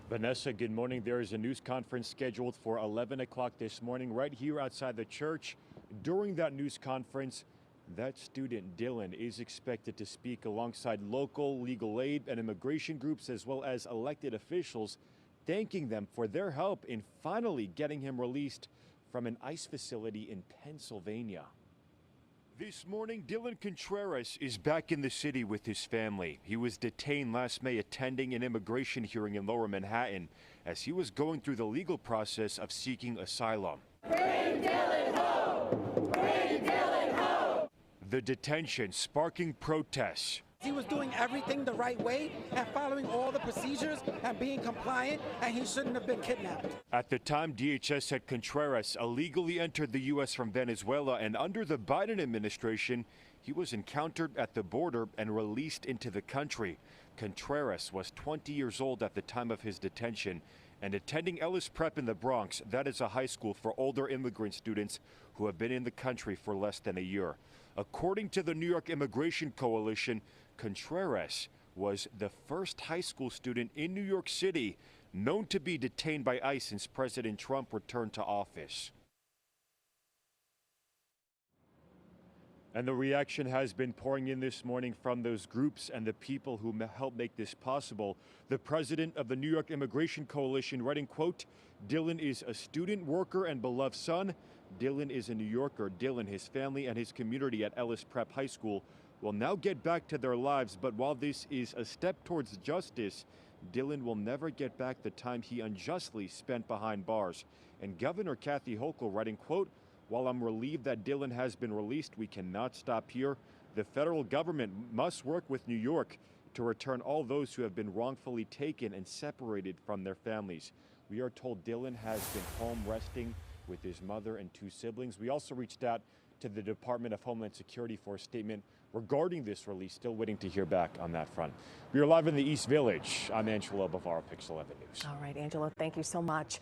Vanessa, good morning. There is a news conference scheduled for 11 o'clock this morning right here outside the church. During that news conference, that student Dylan is expected to speak alongside local legal aid and immigration groups as well as elected officials, thanking them for their help in finally getting him released from an ICE facility in Pennsylvania. This morning, Dylan Contreras is back in the city with his family. He was detained last May attending an immigration hearing in Lower Manhattan as he was going through the legal process of seeking asylum. Bring Dylan home! Bring Dylan home! The detention sparking protests. He was doing everything the right way and following all the procedures and being compliant, and he shouldn't have been kidnapped. At the time, DHS said Contreras illegally entered the U.S. from Venezuela, and under the Biden administration, he was encountered at the border and released into the country. Contreras was 20 years old at the time of his detention and attending Ellis Prep in the Bronx. That is a high school for older immigrant students who have been in the country for less than a year. According to the New York Immigration Coalition, Contreras was the first high school student in New York City known to be detained by ICE since President Trump returned to office. And the reaction has been pouring in this morning from those groups and the people who helped make this possible. The president of the New York Immigration Coalition writing, quote, "Dylan is a student, worker, and beloved son. Dylan is a New Yorker. Dylan, his family, and his community at Ellis Prep High School will now get back to their lives, but while this is a step towards justice, Dylan will never get back the time he unjustly spent behind bars." And Governor Kathy Hochul writing, quote, "While I'm relieved that Dylan has been released, we cannot stop here. The federal government must work with New York to return all those who have been wrongfully taken and separated from their families." We are told Dylan has been home resting with his mother and two siblings. We also reached out to the Department of Homeland Security for a statement regarding this release. Still waiting to hear back on that front. We are live in the East Village. I'm Angelo Bavaro, Pix 11 News. All right, Angelo, thank you so much.